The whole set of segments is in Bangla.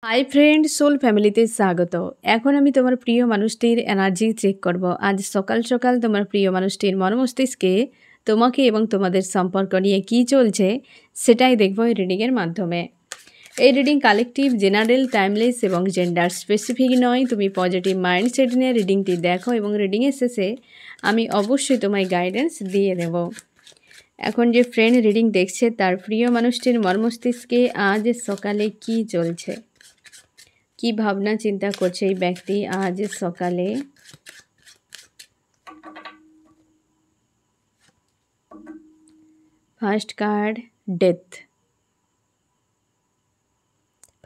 হাই ফ্রেন্ড, সোল ফ্যামিলিতে স্বাগত। এখন আমি তোমার প্রিয় মানুষটির এনার্জি চেক করব। আজ সকাল সকাল তোমার প্রিয় মানুষটির মনমস্তিষ্কে তোমাকে এবং তোমাদের সম্পর্ক নিয়ে কী চলছে সেটাই দেখব এই রিডিংয়ের মাধ্যমে। এই রিডিং কালেকটিভ, জেনারেল, টাইমলেস এবং জেন্ডার স্পেসিফিক নয়। তুমি পজিটিভ মাইন্ডসেট নিয়ে রিডিংটি দেখো এবং রিডিংয়ের শেষে আমি অবশ্যই তোমায় গাইডেন্স দিয়ে দেব। এখন যে ফ্রেন্ড রিডিং দেখছে তার প্রিয় মানুষটির মর্মস্তিষ্কে আজ সকালে কি চলছে, কি ভাবনা চিন্তা করছে এই ব্যক্তি আজ সকালে। ফার্স্ট কার্ড ডেথ,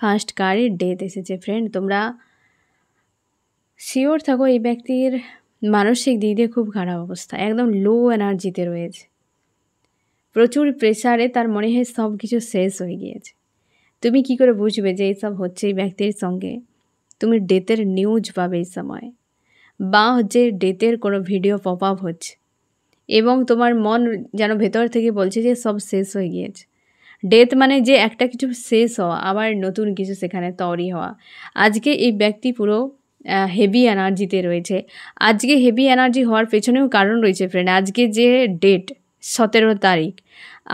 ফার্স্ট কার্ডে ডেথ এসেছে। ফ্রেন্ড, তোমরা শিওর থাকো এই ব্যক্তির মানসিক দিক দিয়ে খুব খারাপ অবস্থা, একদম লো এনার্জিতে রয়েছে, প্রচুর প্রেসারে, তার মনে হয় সব কিছু শেষ হয়ে গিয়েছে। তুমি কি করে বুঝবে যে এইসব হচ্ছে এই ব্যক্তির সঙ্গে? তুমি ডেথের নিউজ পাবে এই সময়, বা হচ্ছে ডেথের কোনো ভিডিও পপ আপ হচ্ছে এবং তোমার মন যেন ভেতর থেকে বলছে যে সব শেষ হয়ে গিয়েছে। ডেথ মানে যে একটা কিছু শেষ হওয়া, আবার নতুন কিছু সেখানে তৈরি হওয়া। আজকে এই ব্যক্তি পুরো হেভি এনার্জিতে রয়েছে। আজকে হেভি এনার্জি হওয়ার পেছনেও কারণ রয়েছে ফ্রেন্ড। আজকে যে ডেট 17 তারিখ,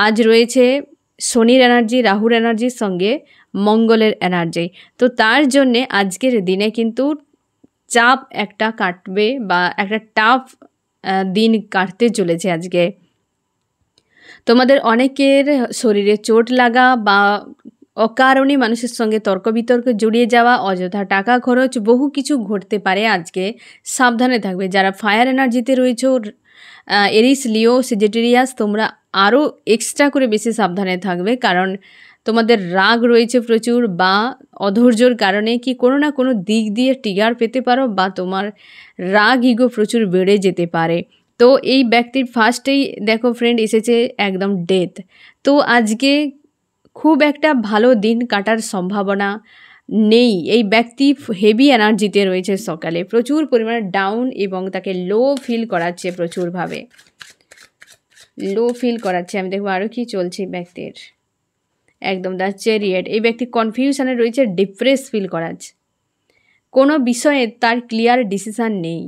আজ রয়েছে শনির এনার্জি, রাহুর এনার্জির সঙ্গে মঙ্গলের এনার্জি। তো তার জন্যে আজকের দিনে কিন্তু চাপ একটা কাটবে বা একটা টাফ দিন কাটতে চলেছে আজকে। তোমাদের অনেকের শরীরে চোট লাগা বা অকারণে মানুষের সঙ্গে তর্ক বিতর্ক জড়িয়ে যাওয়া, অযথা টাকা খরচ, বহু কিছু ঘটতে পারে আজকে। সাবধানে থাকবে। যারা ফায়ার এনার্জিতে রয়েছে, এরিস, লিও, সেজিটেরিয়াস, তোমরা আরও এক্সট্রা করে বেশি সাবধানে থাকবে, কারণ তোমাদের রাগ রয়েছে প্রচুর, বা অধৈর্যর কারণে কি কোনো না কোনো দিক দিয়ে ট্রিগার পেতে পারো, বা তোমার রাগ ইগো প্রচুর বেড়ে যেতে পারে। তো এই ব্যক্তির ফার্স্টেই দেখো ফ্রেন্ড এসেছে একদম ডেথ। তো আজকে খুব একটা ভালো দিন কাটার সম্ভাবনা নেই। এই ব্যক্তি হেভি এনার্জিতে রয়েছে সকালে, প্রচুর পরিমাণে ডাউন, এবং তাকে লো ফিল করাচ্ছে, প্রচুরভাবে লো ফিল করাচ্ছে। আমি দেখবো আরও কি চলছে এই ব্যক্তির। একদম দ্য চ্যারিয়ট, এই ব্যক্তি কনফিউশনে রয়েছে, ডিপ্রেস ফিল করাচ্ছে, কোনো বিষয়ে তার ক্লিয়ার ডিসিশান নেই।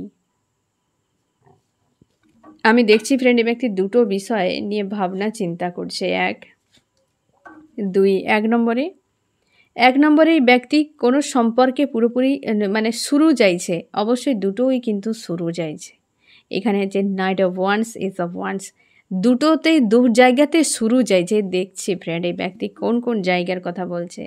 আমি দেখছি ফ্রেন্ড এই ব্যক্তি দুটো বিষয় নিয়ে ভাবনা চিন্তা করছে। এক নম্বরে এই ব্যক্তি কোনো সম্পর্কে পুরোপুরি মানে শুরু চাইছে, অবশ্যই দুটোই কিন্তু শুরু চাইছে। এখানে হচ্ছে night of wands, S of wands, দুটোতেই দু জায়গাতে শুরু চাইছে। দেখছি ফ্রেন্ড এই ব্যক্তি কোন কোন জায়গার কথা বলছে।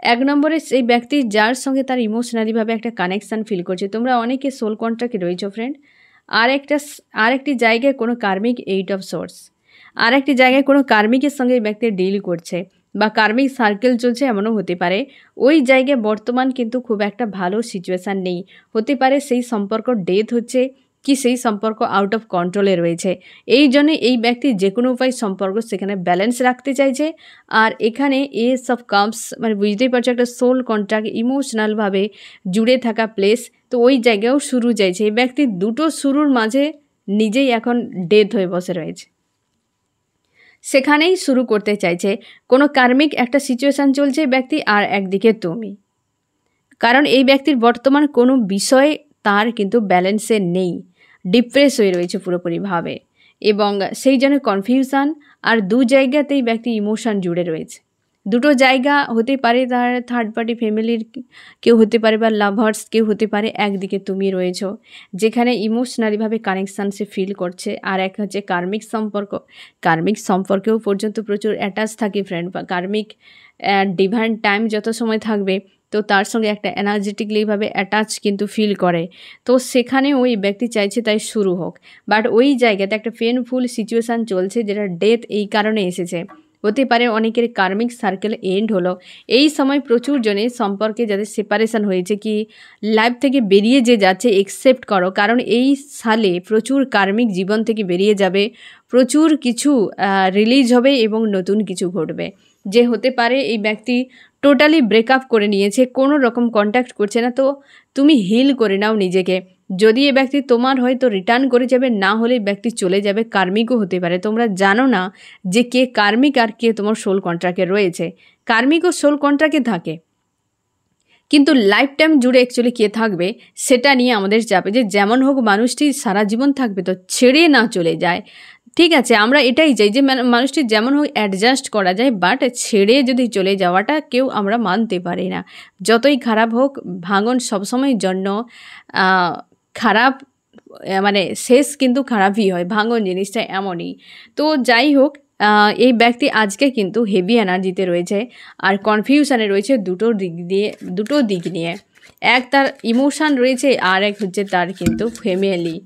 এক নম্বরে সেই ব্যক্তি যার সঙ্গে তার ইমোশনালিভাবে একটা কানেকশান ফিল করছে। তোমরা অনেকে সোল কন্ট্রাক্টে রয়েছো ফ্রেন্ড। আরেকটি জায়গায় কোনো কার্মিক, 8 অফ সোর্স, আরেকটি জায়গায় কোনো কার্মিকের সঙ্গে এই ব্যক্তি ডিল করছে, বা কার্মিক সার্কেল চলছে, এমনও হতে পারে। ওই জায়গায় বর্তমান কিন্তু খুব একটা ভালো সিচুয়েশান নেই। হতে পারে সেই সম্পর্ক ডেথ হচ্ছে, কি সেই সম্পর্ক আউট অফ কন্ট্রোলে রয়েছে। এই জন্য এই ব্যক্তি যে কোনো উপায় সম্পর্ক সেখানে ব্যালেন্স রাখতে চাইছে। আর এখানে এস অফ কাপস, মানে বুঝতেই পারছো একটা সোল কন্ট্রাক্ট, ইমোশনালভাবে জুড়ে থাকা প্লেস। তো ওই জায়গায়ও শুরু চাইছে। এই ব্যক্তি দুটো শুরুর মাঝে নিজেই এখন ডেথ হয়ে বসে রয়েছে, সেখানেই শুরু করতে চাইছে। কোনো কার্মিক একটা সিচুয়েশান চলছে ব্যক্তি, আর একদিকে তুমি। কারণ এই ব্যক্তির বর্তমান কোনো বিষয় তার কিন্তু ব্যালেন্সে নেই, ডিপ্রেস হয়ে রয়েছে পুরোপুরিভাবে, এবং সেই জন্য কনফিউশান। আর দু জায়গাতেই ব্যক্তি ইমোশান জুড়ে রয়েছে। দুটো জায়গা হতে পারে, তার থার্ড পার্টি ফ্যামিলির কেউ হতে পারে, বা লাভার্স কেউ হতে পারে। একদিকে তুমি রয়েছো যেখানে ইমোশনালিভাবে কানেকশান সে ফিল করছে, আর এক হচ্ছে কার্মিক সম্পর্কেও পর্যন্ত প্রচুর অ্যাটাচ থাকে ফ্রেন্ড। বা কার্মিক ডিভাইন টাইম যত সময় থাকবে, তো তার সঙ্গে একটা এনার্জেটিকলিভাবে অ্যাটাচ কিন্তু ফিল করে। তো সেখানে ওই ব্যক্তি চাইছে তাই শুরু হোক, বাট ওই জায়গাতে একটা পেনফুল সিচুয়েশান চলছে, যেটা ডেথ এই কারণে এসেছে। হতে পারে অনেকের কার্মিক সার্কেল এন্ড হলো। এই সময় প্রচুর জনের সম্পর্কে যাদের সেপারেশন হয়েছে, কি লাইফ থেকে বেরিয়ে যে যাচ্ছে, একসেপ্ট করো, কারণ এই সালে প্রচুর কার্মিক জীবন থেকে বেরিয়ে যাবে, প্রচুর কিছু রিলিজ হবে এবং নতুন কিছু ঘটবে। যে হতে পারে এই ব্যক্তি টোটালি ব্রেকআপ করে নিয়েছে, কোনো রকম কন্ট্যাক্ট করছে না। তো তুমি হিল করে নাও নিজেকে। যদি এ ব্যক্তি তোমার হয় তো রিটার্ন করে যাবে, না হলে ব্যক্তি চলে যাবে। কার্মিকও হতে পারে, তোমরা জানো না যে কে কার্মিক আর কে তোমার সোল কন্ট্রাক্টে রয়েছে। কার্মিক ও সোল কন্ট্রাক্টে থাকে, কিন্তু লাইফ টাইম জুড়ে অ্যাকচুয়ালি কে থাকবে সেটা নিয়ে আমাদের চাপে, যে যেমন হোক মানুষটি সারা জীবন থাকবে তো ছেড়ে না চলে যায়। ঠিক আছে, আমরা এটাই চাই যে মানুষটি যেমন হোক অ্যাডজাস্ট করা যায়, বাট ছেড়ে যদি চলে যাওয়াটা কেউ আমরা মানতে পারি না। যতই খারাপ হোক, ভাঙন সবসময়ের জন্য খারাপ, মানে শেষ কিন্তু খারাপই হয়। ভাঙন জিনিসটা এমনই। তো যাই হোক, এই ব্যক্তি আজকে কিন্তু হেভি এনার্জিতে রয়েছে আর কনফিউশনে রয়েছে দুটো দিক নিয়ে। এক তার ইমোশান রয়েছে, আর এক হচ্ছে তার কিন্তু ফ্যামিলি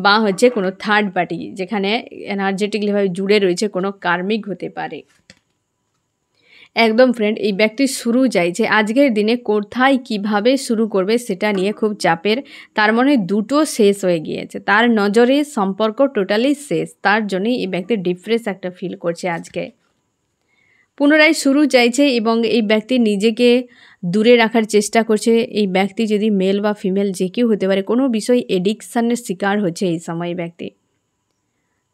বা হচ্ছে কোনো থার্ড পার্টি, যেখানে এনার্জেটিকলিভাবে জুড়ে রয়েছে, কোনো কার্মিক হতে পারে। একদম ফ্রেন্ড, এই ব্যক্তি শুরু চাইছে আজকের দিনে, কোথায় কিভাবে শুরু করবে সেটা নিয়ে খুব চাপের। তার মনে দুটো শেষ হয়ে গিয়েছে, তার নজরে সম্পর্ক টোটালি শেষ, তার জন্যই এই ব্যক্তি ডিপ্রেস একটা ফিল করছে আজকে। পুনরায় শুরু চাইছে এবং এই ব্যক্তি নিজেকে দূরে রাখার চেষ্টা করছে। এই ব্যক্তি যদি মেল বা ফিমেল যে কেউ হতে পারে, কোনো বিষয় এডিকশানের শিকার হচ্ছে এই সময় ব্যক্তি।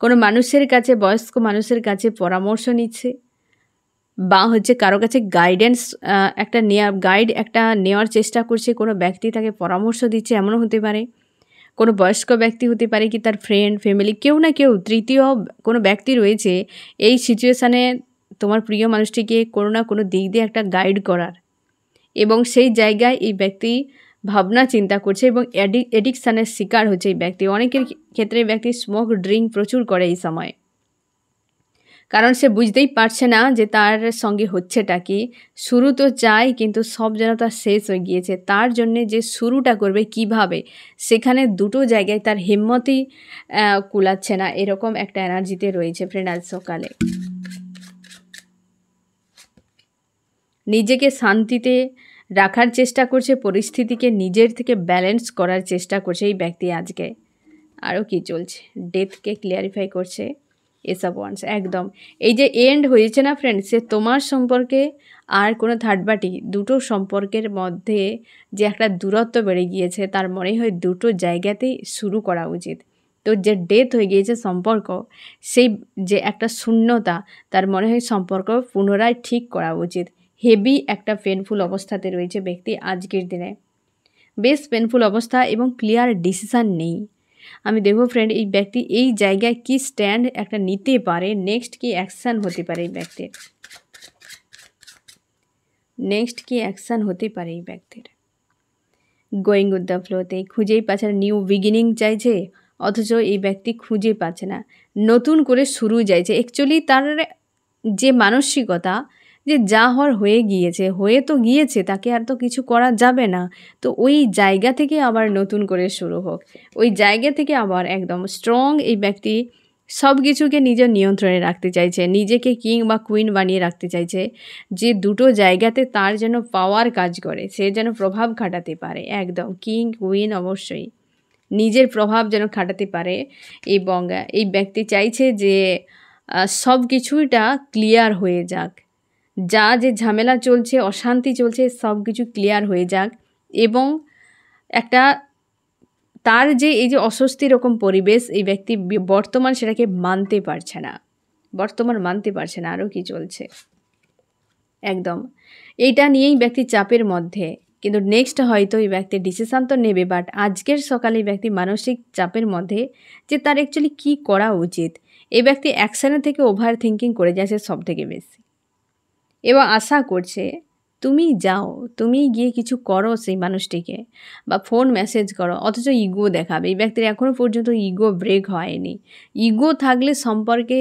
কোনো মানুষের কাছে, বয়স্ক মানুষের কাছে পরামর্শ নিচ্ছে বা হচ্ছে কারো কাছে গাইডেন্স একটা নেওয়ার চেষ্টা করছে। কোনো ব্যক্তি তাকে পরামর্শ দিচ্ছে, এমনও হতে পারে। কোনো বয়স্ক ব্যক্তি হতে পারে, কি তার ফ্রেন্ড, ফ্যামিলি, কেউ না কেউ তৃতীয় কোনো ব্যক্তি রয়েছে এই সিচুয়েশানে তোমার প্রিয় মানুষটিকে কোনো না কোনো দিক দিয়ে একটা গাইড করার। এবং সেই জায়গায় এই ব্যক্তি ভাবনা চিন্তা করছে এবং এডিকশানের শিকার হচ্ছে এই ব্যক্তি। অনেকের ক্ষেত্রে এই ব্যক্তি স্মোক ড্রিঙ্ক প্রচুর করে এই সময়, কারণ সে বুঝতেই পারছে না যে তার সঙ্গে হচ্ছেটা কি। শুরু তো চাই, কিন্তু সব যেন তার শেষ হয়ে গিয়েছে। তার জন্যে যে শুরুটা করবে কিভাবে, সেখানে দুটো জায়গায় তার হিম্মতই কুলাচ্ছে না, এরকম একটা এনার্জিতে রয়েছে ফ্রেন্ড আজ সকালে। নিজেকে শান্তিতে রাখার চেষ্টা করছে, পরিস্থিতিকে নিজের থেকে ব্যালেন্স করার চেষ্টা করছে এই ব্যক্তি আজকে। আরও কি চলছে, ডেথকে ক্লিয়ারিফাই করছে এসব ওয়ান্স। একদম এই যে এন্ড হয়েছে না ফ্রেন্ড, সে তোমার সম্পর্কে আর কোনো থার্ড পার্টি, দুটো সম্পর্কের মধ্যে যে একটা দূরত্ব বেড়ে গিয়েছে, তার মনে হয় দুটো জায়গাতেই শুরু করা উচিত। তো যে ডেথ হয়ে গিয়েছে সম্পর্ক, সেই যে একটা শূন্যতা, তার মনে হয় সম্পর্ক পুনরায় ঠিক করা উচিত। হেভি একটা পেনফুল অবস্থাতে রয়েছে ব্যক্তি আজকের দিনে, বেশ পেনফুল অবস্থা এবং ক্লিয়ার ডিসিশান নেই। আমি দেখব ফ্রেন্ড এই ব্যক্তি এই জায়গায় কি স্ট্যান্ড একটা নিতে পারে, নেক্সট কি অ্যাকশান হতে পারে এই ব্যক্তির, নেক্সট কি অ্যাকশান হতে পারে এই ব্যক্তির। গোয়িং উইথ দ্য ফ্লোতে খুঁজেই পাচ্ছে না, নিউ বিগিনিং চাইছে, অথচ এই ব্যক্তি খুঁজে পাচ্ছে না, নতুন করে শুরু চাইছে। অ্যাকচুয়ালি তার যে মানসিকতা, যে যা হওয়ার হয়ে গিয়েছে, হয়ে তো গিয়েছে, তাকে আর তো কিছু করা যাবে না। তো ওই জায়গা থেকে আবার নতুন করে শুরু হোক, ওই জায়গা থেকে আবার একদম স্ট্রং এই ব্যক্তি সব কিছুকে নিজের নিয়ন্ত্রণে রাখতে চাইছে, নিজেকে কিং বা কুইন বানিয়ে রাখতে চাইছে, যে দুটো জায়গাতে তার যেন পাওয়ার কাজ করে, সে যেন প্রভাব খাটাতে পারে। একদম কিং কুইন অবশ্যই নিজের প্রভাব যেন খাটাতে পারে। এবং এই ব্যক্তি চাইছে যে সব কিছুটা ক্লিয়ার হয়ে যাক, যা যে ঝামেলা চলছে, অশান্তি চলছে, সব কিছু ক্লিয়ার হয়ে যাক। এবং একটা তার যে এই যে অস্বস্তি রকম পরিবেশ, এই ব্যক্তি বর্তমান সেটাকে মানতে পারছে না, মানতে পারছে না। আরও কি চলছে, একদম এইটা নিয়েই ব্যক্তি চাপের মধ্যে। কিন্তু নেক্সট হয়তো এই ব্যক্তি ডিসিশান তো নেবে, বাট আজকের সকালে এই ব্যক্তি মানসিক চাপের মধ্যে যে তার অ্যাকচুয়ালি কী করা উচিত। এই ব্যক্তি অ্যাকশানের থেকে ওভার থিঙ্কিং করে যাচ্ছে সব থেকে বেশি, এবং আশা করছে তুমি যাও, তুমি গিয়ে কিছু করো সেই মানুষটিকে, বা ফোন মেসেজ করো, অথচ ইগো দেখাবে। এই ব্যক্তির এখনও পর্যন্ত ইগো ব্রেক হয়নি। ইগো থাকলে সম্পর্কে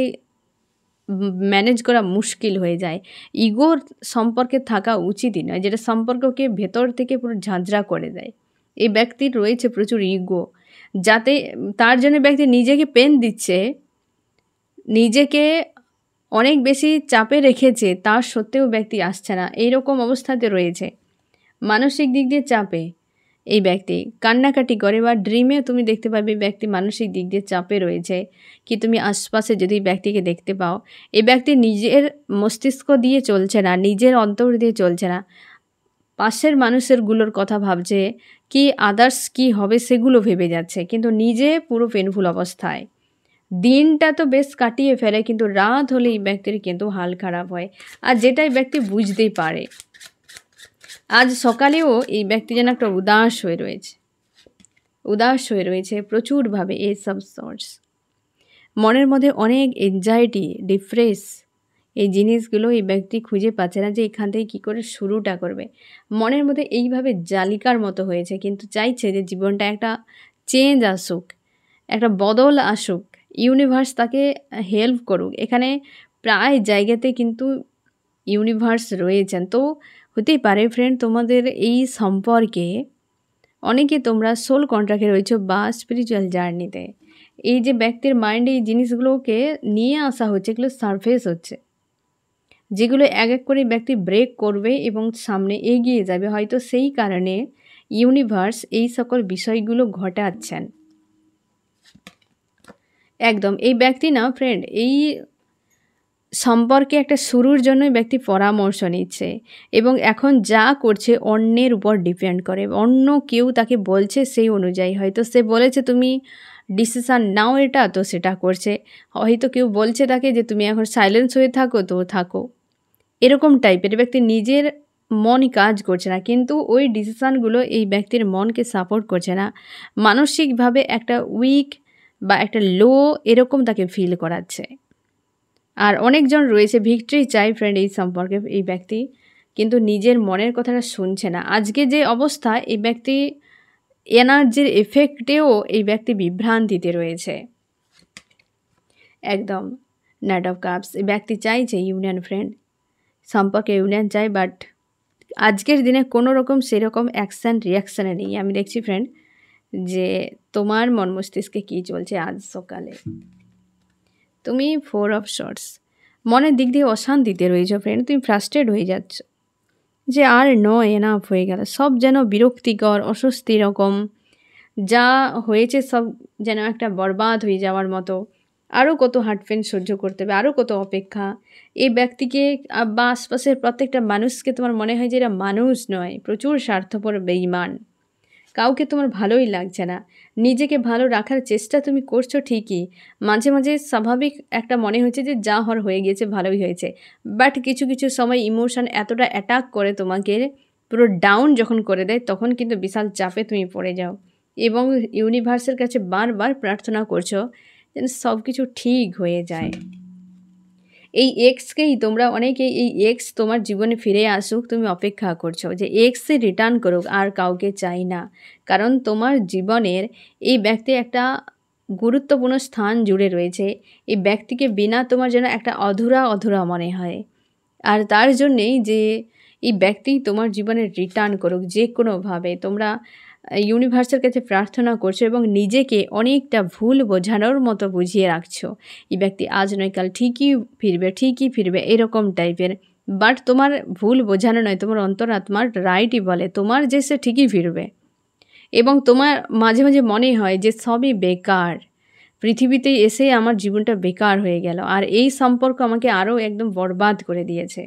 ম্যানেজ করা মুশকিল হয়ে যায়। ইগোর সম্পর্কে থাকা উচিতই নয়, যেটা সম্পর্ককে ভেতর থেকে পুরো ঝাঁঝরা করে দেয়। এই ব্যক্তির রয়েছে প্রচুর ইগো, যাতে তার জন্য ব্যক্তি নিজেকে পেন দিচ্ছে, নিজেকে অনেক বেশি চাপে রেখেছে, তার সত্ত্বেও ব্যক্তি আসছে না, এইরকম অবস্থাতে রয়েছে, মানসিক দিক দিয়ে চাপে। এই ব্যক্তি কান্নাকাটি করে বা ড্রিমে তুমি দেখতে পাবে এই ব্যক্তি মানসিক দিক দিয়ে চাপে রয়েছে, কি তুমি আশপাশে যদি এই ব্যক্তিকে দেখতে পাও, এই ব্যক্তি নিজের মস্তিষ্ক দিয়ে চলছে না, নিজের অন্তর দিয়ে চলছে না, পাশের মানুষেরগুলোর কথা ভাবছে, কি আদার্স কি হবে সেগুলো ভেবে যাচ্ছে, কিন্তু নিজে পুরো পেনফুল অবস্থায়। দিনটা তো বেশ কাটিয়ে ফেলে, কিন্তু রাত হলে এই ব্যক্তির কিন্তু হাল খারাপ হয়, আর যেটাই ব্যক্তি বুঝতেই পারে। আজ সকালেও এই ব্যক্তি যেন একটা উদাস হয়ে রয়েছে প্রচুরভাবে। এইসব সোর্স মনের মধ্যে অনেক এনজাইটি, ডিপ্রেস, এই জিনিসগুলো এই ব্যক্তি খুঁজে পাচ্ছে না যে এখান থেকে কী করে শুরুটা করবে। মনের মধ্যে এইভাবে জালিকার মতো হয়েছে, কিন্তু চাইছে যে জীবনটা একটা চেঞ্জ আসুক, একটা বদল আসুক, ইউনিভার্স তাকে হেল্প করুক। এখানে প্রায় জায়গাতে কিন্তু ইউনিভার্স রয়েছেন। তো হতেই পারে ফ্রেন্ড, তোমাদের এই সম্পর্কে অনেকে তোমরা সোল কন্ট্রাক্টে রয়েছো বা স্পিরিচুয়াল জার্নিতে। এই যে ব্যক্তির মাইন্ডে এই জিনিসগুলোকে নিয়ে আসা হচ্ছে, এগুলো সারফেস হচ্ছে, যেগুলো এক এক করে ব্যক্তি ব্রেক করবে এবং সামনে এগিয়ে যাবে। হয়তো সেই কারণে ইউনিভার্স এই সকল বিষয়গুলো ঘটাচ্ছেন। একদম এই ব্যক্তি না ফ্রেন্ড, এই সম্পর্কে একটা শুরুর জন্য ব্যক্তি পরামর্শ নিচ্ছে, এবং এখন যা করছে অন্যের উপর ডিপেন্ড করে। অন্য কেউ তাকে বলছে সেই অনুযায়ী, হয়তো সে বলেছে তুমি ডিসিশান নাও এটা, তো সেটা করছে। হয়তো কেউ বলছে তাকে যে তুমি এখন সাইলেন্স হয়ে থাকো, তো থাকো। এরকম টাইপের ব্যক্তি নিজের মন কাজ করছে না, কিন্তু ওই ডিসিশানগুলো এই ব্যক্তির মনকে সাপোর্ট করছে না। মানসিকভাবে একটা উইক বা একটা লো এরকম তাকে ফিল করাচ্ছে। আর অনেকজন রয়েছে ভিক্টরি চাই ফ্রেন্ড এই সম্পর্কে এই ব্যক্তি, কিন্তু নিজের মনের কথাটা শুনছে না। আজকে যে অবস্থা, এই ব্যক্তি এনার্জির এফেক্টেও এই ব্যক্তি বিভ্রান্তিতে রয়েছে। একদম নাইট অফ কাপস, এই ব্যক্তি চাইছে ইউনিয়ন ফ্রেন্ড, সম্পর্কে ইউনিয়ন চাই, বাট আজকের দিনে কোনো রকম সেরকম অ্যাকশান রিয়াকশানে নেই। আমি দেখছি ফ্রেন্ড যে তোমার মন মস্তিষ্কে কী চলছে আজ সকালে। তুমি 4 অফ শর্টস, মনের দিক দিয়ে অশান্তিতে রয়েছ ফ্রেন্ড, তুমি ফ্রাস্ট্রেট হয়ে যাচ্ছ যে আর নয়, এনাফ হয়ে গেল। সব যেন বিরক্তিকর, অস্বস্তি রকম, যা হয়েছে সব যেন একটা বরবাদ হয়ে যাওয়ার মতো। আরও কত হার্টপেন সহ্য করতে হবে, আরও কত অপেক্ষা। এই ব্যক্তিকে বা আশপাশের প্রত্যেকটা মানুষকে তোমার মনে হয় যে এরা মানুষ নয়, প্রচুর স্বার্থপর, বেঈমান, কাউকে তোমার ভালোই লাগছে না। নিজেকে ভালো রাখার চেষ্টা তুমি করছো ঠিকই, মাঝে মাঝে স্বাভাবিক একটা মনে হচ্ছে যে যা হওয়ার হয়ে গিয়েছে, ভালোই হয়েছে, বাট কিছু কিছু সময় ইমোশন এতটা অ্যাটাক করে তোমাকে, পুরো ডাউন যখন করে দেয়, তখন কিন্তু বিশাল চাপে তুমি পড়ে যাও এবং ইউনিভার্সের কাছে বারবার প্রার্থনা করছো যেন সব কিছু ঠিক হয়ে যায়। এই এক্সকেই তোমরা অনেকেই, এই এক্স তোমার জীবনে ফিরে আসুক তুমি অপেক্ষা করছো, যে এক্সে রিটার্ন করুক, আর কাউকে চাই না। কারণ তোমার জীবনের এই ব্যক্তি একটা গুরুত্বপূর্ণ স্থান জুড়ে রয়েছে। এই ব্যক্তিকে বিনা তোমার যেন একটা অধুরা অধুরা মনে হয়, আর তার জন্যেই যে এই ব্যক্তি তোমার জীবনে রিটার্ন করুক যে কোনোভাবে। তোমরা ইউনিভার্সের কাছে প্রার্থনা করছো এবং নিজেকে অনেকটা ভুল বোঝানোর মতো বুঝিয়ে রাখছো, এই ব্যক্তি আজ নয় কাল ঠিকই ফিরবে এরকম টাইপের। বাট তোমার ভুল বোঝানো নয়, তোমার অন্তরাত্মার রাইটই বলে তোমার যে সে ঠিকই ফিরবে। এবং তোমার মাঝে মাঝে মনে হয় যে সবই বেকার, পৃথিবীতে এসে আমার জীবনটা বেকার হয়ে গেল, আর এই সম্পর্ক আমাকে আরও একদম বরবাদ করে দিয়েছে।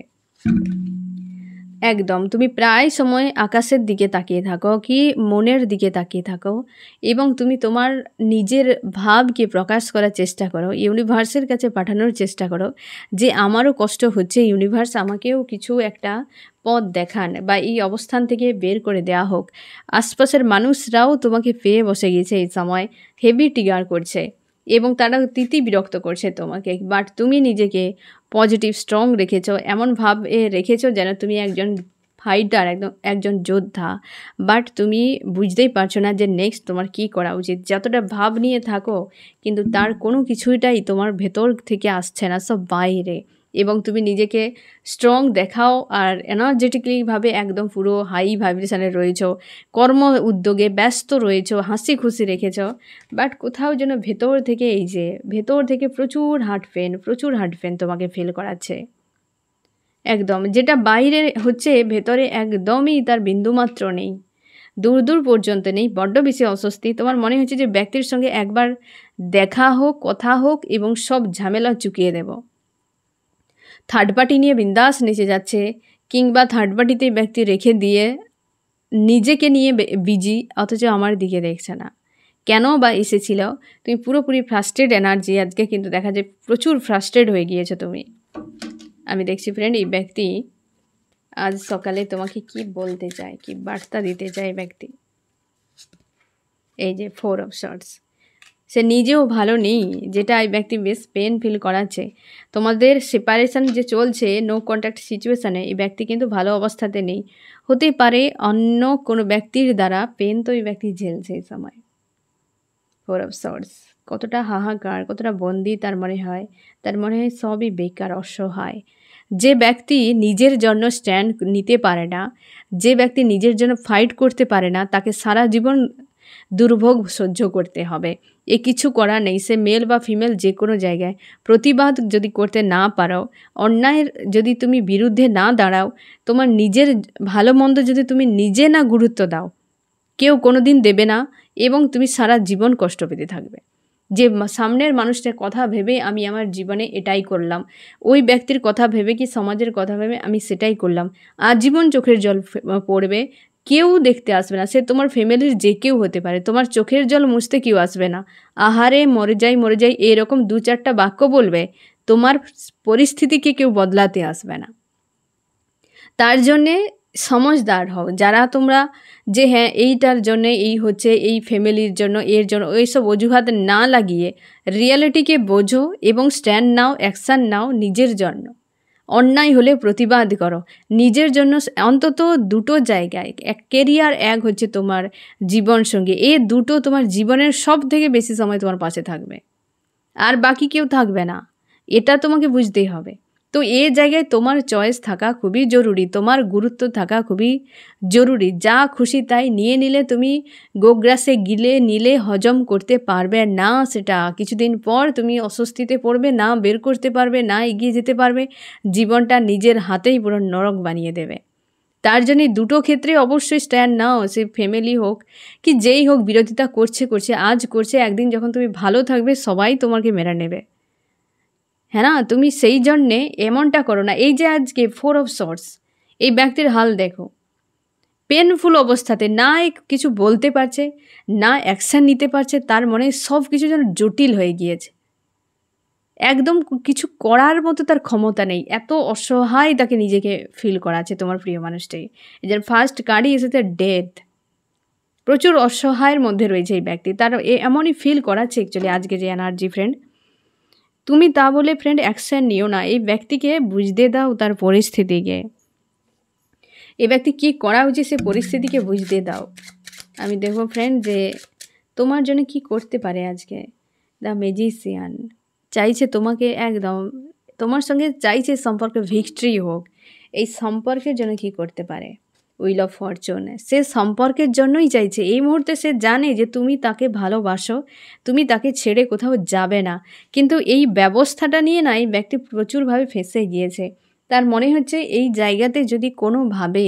একদম তুমি প্রায় সময় আকাশের দিকে তাকিয়ে থাকো, কি মনের দিকে তাকিয়ে থাকো, এবং তুমি তোমার নিজের ভাবকে প্রকাশ করার চেষ্টা করো, ইউনিভার্সের কাছে পাঠানোর চেষ্টা করো যে আমারও কষ্ট হচ্ছে, ইউনিভার্স আমাকেও কিছু একটা পথ দেখান বা এই অবস্থান থেকে বের করে দেওয়া হোক। আশপাশের মানুষরাও তোমাকে পেয়ে বসে গিয়েছে, এই সময় হেভি ট্রিগার করছে এবং তারা বিরক্ত করছে তোমাকে, বাট তুমি নিজেকে পজিটিভ স্ট্রং রেখেছো, এমন ভাব রেখেছো যেন তুমি একজন ফাইটার, একজন যোদ্ধা। বাট তুমি বুঝতেই পারছো না যে নেক্সট তোমার কি করা উচিত। যতটা ভাব নিয়ে থাকো, কিন্তু তার কোনো কিছুটাই তোমার ভেতর থেকে আসছে না, সব বাইরে। এবং তুমি নিজেকে স্ট্রং দেখাও আর এনার্জেটিকলিভাবে একদম পুরো হাই ভাইব্রেশনে রয়েছো, কর্ম উদ্যোগে ব্যস্ত রয়েছো, হাসি খুশি রেখেছো, বাট কোথাও যেন ভেতর থেকে ভেতর থেকে প্রচুর হার্ট পেন তোমাকে ফিল করাচ্ছে। একদম যেটা বাইরে হচ্ছে ভেতরে একদমই তার বিন্দুমাত্র নেই। দূর দূর পর্যন্ত নেই, বড্ড বেশি অস্বস্তি। তোমার মনে হচ্ছে যে ব্যক্তির সঙ্গে একবার দেখা হোক, কথা হোক এবং সব ঝামেলা চুকিয়ে দেব। থার্ড পার্টি নিয়ে বিন্দাস নেচে যাচ্ছে, কিংবা থার্ড পার্টিতে ব্যক্তি রেখে দিয়ে নিজেকে নিয়ে বিজি, অথচ আমার দিকে দেখছে না। কেন বা এসেছিল? তুমি পুরোপুরি ফ্রাস্ট্রেট এনার্জি আজকে, কিন্তু দেখা যায় প্রচুর ফ্রাস্ট্রেট হয়ে গিয়েছো তুমি। আমি দেখছি ফ্রেন্ড, এই ব্যক্তি আজ সকালে তোমাকে কি বলতে চায়, কি বার্তা দিতে চায় ব্যক্তি। এই যে 4 অফ শর্টস, সে নিজেও ভালো নেই, যেটা এই ব্যক্তি বেশ পেন ফিল করাচ্ছে। তোমাদের সেপারেশন যে চলছে, নো কন্ট্যাক্ট সিচুয়েশানে, এই ব্যক্তি কিন্তু ভালো অবস্থাতে নেই। হতে পারে অন্য কোনো ব্যক্তির দ্বারা পেন তো এই ব্যক্তি ঝেলছে এই সময়। 4 অফ শর্টস, কতটা হাহাকার, কতটা বন্দি তার মনে হয়। তার মনে হয় সবই বেকার, অসহায়। যে ব্যক্তি নিজের জন্য স্ট্যান্ড নিতে পারে না, যে ব্যক্তি নিজের জন্য ফাইট করতে পারে না, তাকে সারা জীবন দুর্ভোগ সহ্য করতে হবে। এ কিছু করার নেই, সে মেল বা ফিমেল যে কোনো জায়গায়। প্রতিবাদ যদি করতে না পারো, অন্যায়ের যদি তুমি বিরুদ্ধে না দাঁড়াও, তোমার নিজের ভালো মন্দ যদি তুমি নিজে না গুরুত্ব দাও, কেউ কোনো দিন দেবে না, এবং তুমি সারা জীবন কষ্ট পেতে থাকবে। যে সামনের মানুষটার কথা ভেবে আমি আমার জীবনে এটাই করলাম, ওই ব্যক্তির কথা ভেবে কি সমাজের কথা ভেবে আমি সেটাই করলাম, আজীবন চোখের জল পড়বে, কেউ দেখতে আসবে না। সে তোমার ফ্যামিলির যে কেউ হতে পারে, তোমার চোখের জল মুছতে কেউ আসবে না। আহারে মরে যাই এরকম 2-4টা বাক্য বলবে, তোমার পরিস্থিতিকে কেউ বদলাতে আসবে না। তার জন্যে সমঝদার হও। যারা তোমরা যে হ্যাঁ এইটার জন্য এই হচ্ছে, এই ফ্যামিলির জন্য, এর জন্য, ওইসব অজুহাত না লাগিয়ে রিয়ালিটিকে বোঝো এবং স্ট্যান্ড নাও, অ্যাকশান নাও নিজের জন্য। অন্যায় হলে প্রতিবাদ করো নিজের জন্য। অন্তত দুটো জায়গায়, এক কেরিয়ার, এক হচ্ছে তোমার জীবনসঙ্গী, এই দুটো তোমার জীবনের সব থেকে বেশি সময় তোমার পাশে থাকবে, আর বাকি কেউ থাকবে না। এটা তোমাকে বুঝতেই হবে। তো এই জায়গায় তোমার চয়েস থাকা খুবই জরুরি, তোমার গুরুত্ব থাকা খুবই জরুরি। যা খুশি তাই নিয়ে নিলে তুমি গোগ্রাসে গিলে নিলে হজম করতে পারবে না। সেটা কিছুদিন পর তুমি অস্বস্তিতে পড়বে, না বের করতে পারবে, না এগিয়ে যেতে পারবে, জীবনটা নিজের হাতেই পুরো নরক বানিয়ে দেবে। তার জন্যে দুটো ক্ষেত্রে অবশ্যই স্ট্যান্ড নাও। সে ফ্যামিলি হোক কি যেই হোক, বিরোধিতা করছে, আজ করছে, একদিন যখন তুমি ভালো থাকবে সবাই তোমাকে মেনে নেবে। হ্যাঁ না, তুমি সেই জন্যে এমনটা করো না। এই যে আজকে 4 অফ শর্টস, এই ব্যক্তির হাল দেখো, পেনফুল অবস্থাতে, না কিছু বলতে পারছে, না অ্যাকশান নিতে পারছে, তার মনে সব কিছু যেন জটিল হয়ে গিয়েছে, একদম কিছু করার মতো তার ক্ষমতা নেই, এত অসহায় তাকে নিজেকে ফিল করাচ্ছে তোমার প্রিয় মানুষটাই। এই যে ফার্স্ট কার্ডই এসেছে ডেথ, প্রচুর অসহায়ের মধ্যে রয়েছে এই ব্যক্তি, তার এমনই ফিল করাচ্ছে অ্যাকচুয়ালি আজকে যে এনার্জি ফ্রেন্ড। তুমি তা বলে ফ্রেন্ড অ্যাকশান নিও না, এই ব্যক্তিকে বুঝতে দাও তার পরিস্থিতিকে। এই ব্যক্তি কী করা উচিত সে পরিস্থিতিকে বুঝতে দাও। আমি দেখবো ফ্রেন্ড যে তোমার জন্য কি করতে পারে আজকে। দ্য ম্যাজিশিয়ান চাইছে তোমাকে একদম, তোমার সঙ্গে চাইছে সম্পর্কে ভিক্টরি হোক। এই সম্পর্কের জন্য কি করতে পারে? উইল অফ ফরচুন, সে সম্পর্কের জন্যই চাইছে। এই মুহূর্তে সে জানে যে তুমি তাকে ভালোবাসো, তুমি তাকে ছেড়ে কোথাও যাবে না, কিন্তু এই ব্যবস্থাটা নিয়ে না এই ব্যক্তি প্রচুরভাবে ফেঁসে গিয়েছে। তার মনে হচ্ছে এই জায়গাতে যদি কোনোভাবে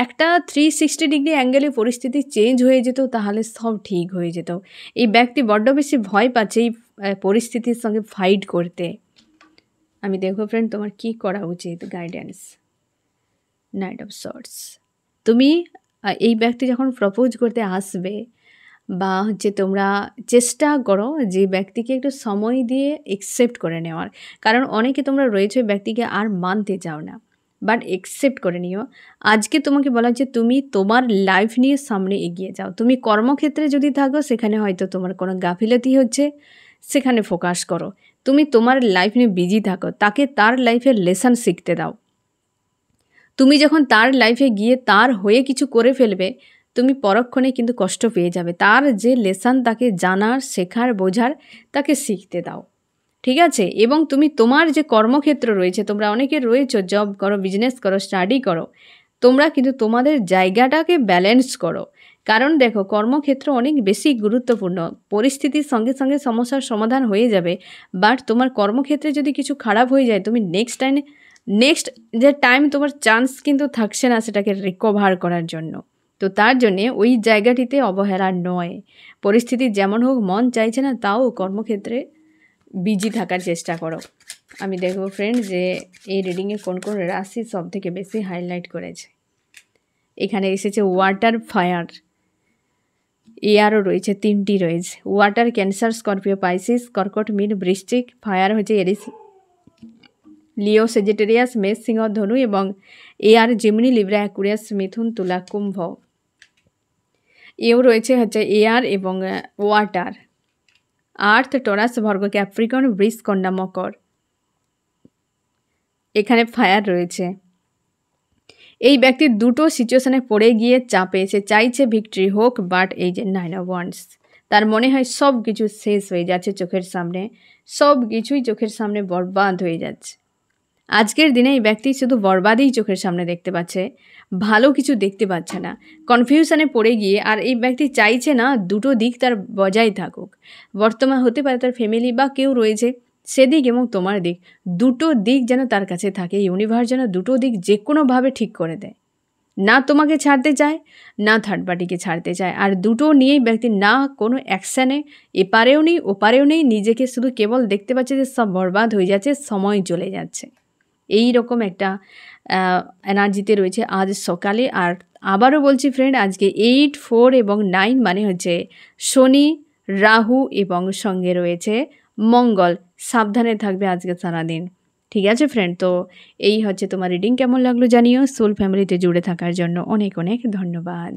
একটা 360 ডিগ্রি অ্যাঙ্গেলে পরিস্থিতি চেঞ্জ হয়ে যেত, তাহলে সব ঠিক হয়ে যেত। এই ব্যক্তি বড্ড বেশি ভয় পাচ্ছে এই পরিস্থিতির সঙ্গে ফাইট করতে। আমি দেখো ফ্রেন্ড তোমার কি করা উচিত, গাইডেন্স। নাইট অফ শর্টস, তুমি এই ব্যক্তি যখন প্রপোজ করতে আসবে, বা হচ্ছে তোমরা চেষ্টা করো যে ব্যক্তিকে একটু সময় দিয়ে একসেপ্ট করে নেওয়ার, কারণ অনেকে তোমরা রয়েছে ব্যক্তিকে আর মানতে চাও না, বাট একসেপ্ট করে নিও। আজকে তোমাকে বলা হচ্ছে তুমি তোমার লাইফ নিয়ে সামনে এগিয়ে যাও। তুমি কর্মক্ষেত্রে যদি থাকো, সেখানে হয়তো তোমার কোনো গাফিলতি হচ্ছে, সেখানে ফোকাস করো। তুমি তোমার লাইফ নিয়ে বিজি থাকো, তাকে তার লাইফের লেসন শিখতে দাও। তুমি যখন তার লাইফে গিয়ে তার হয়ে কিছু করে ফেলবে, তুমি পরক্ষণে কিন্তু কষ্ট পেয়ে যাবে। তার যে লেসন তাকে জানার, শেখার, বোঝার, তাকে শিখতে দাও, ঠিক আছে? এবং তুমি তোমার যে কর্মক্ষেত্র রয়েছে, তোমরা অনেকে রয়েছো, জব করো, বিজনেস করো, স্টাডি করো, তোমরা কিন্তু তোমাদের জায়গাটাকে ব্যালেন্স করো। কারণ দেখো কর্মক্ষেত্র অনেক বেশি গুরুত্বপূর্ণ। পরিস্থিতির সঙ্গে সঙ্গে সমস্যার সমাধান হয়ে যাবে, বাট তোমার কর্মক্ষেত্রে যদি কিছু খারাপ হয়ে যায়, তুমি নেক্সট যে টাইম তোমার চান্স কিন্তু থাকছে না সেটাকে রিকভার করার জন্য। তো তার জন্যে ওই জায়গাটিতে অবহেলা নয়। পরিস্থিতি যেমন হোক, মন চাইছে না তাও কর্মক্ষেত্রে বিজি থাকার চেষ্টা করো। আমি দেখব ফ্রেন্ড যে এই রিডিংয়ে কোন কোন রাশি সবথেকে বেশি হাইলাইট করেছে। এখানে এসেছে ওয়াটার, ফায়ার, এয়ারও রয়েছে, 3টি রয়েছে। ওয়াটার ক্যান্সার, স্করপিও, পাইসিস, কর্কট, মীন, বৃশ্চিক। ফায়ার হচ্ছে এরিস, লিও, সেজিটেরিয়াস, মেষ, সিংহ, ধনু এবং এয়ার জেমিনি, লিব্রা, অ্যাকুরিয়াস, মিথুন, তুলা, কুম্ভ। এও রয়েছে হচ্ছে এয়ার এবং ওয়াটার, আর্থ, টরাস, ভর্গ, ক্যাপ্রিকন, বৃষ, কন্যা, মকর। এখানে ফায়ার রয়েছে। এই ব্যক্তি দুটো সিচুয়েশনে পড়ে গিয়ে চাপে, সে চাইছে ভিক্টরি হোক, বাট এই যে 9 অফ ওয়ান্ডস, তার মনে হয় সব কিছু শেষ হয়ে যাচ্ছে চোখের সামনে, সব কিছুই চোখের সামনে বরবাদ হয়ে যাচ্ছে। আজকের দিনে এই ব্যক্তি শুধু বরবাদই চোখের সামনে দেখতে পাচ্ছে, ভালো কিছু দেখতে পাচ্ছে না, কনফিউশনে পড়ে গিয়ে। আর এই ব্যক্তি চাইছে না দুটো দিক তার বজায় থাকুক। বর্তমান হতে পারে তার ফ্যামিলি বা কেউ রয়েছে, সেদিক এবং তোমার দিক, দুটো দিক যেন তার কাছে থাকে। ইউনিভার্স যেন দুটো দিক যে কোনোভাবে ঠিক করে দেয়, না তোমাকে ছাড়তে চায়, না থার্ড পার্টিকে ছাড়তে চায়। আর দুটো নিয়েই ব্যক্তি না কোনো অ্যাকশানে, এপারেও নেই ওপারেও নেই, নিজেকে শুধু কেবল দেখতে পাচ্ছে যে সব বরবাদ হয়ে যাচ্ছে, সময় চলে যাচ্ছে। এই রকম একটা এনার্জিতে রয়েছে আজ সকালে। আর আবারও বলছি ফ্রেন্ড, আজকে 8, 4 এবং 9 মানে হচ্ছে শনি, রাহু এবং সঙ্গে রয়েছে মঙ্গল। সাবধানে থাকবে আজকে সারাদিন, ঠিক আছে ফ্রেন্ড? তো এই হচ্ছে তোমার রিডিং। কেমন লাগলো জানিও। সোল ফ্যামিলিতে জুড়ে থাকার জন্য অনেক অনেক ধন্যবাদ।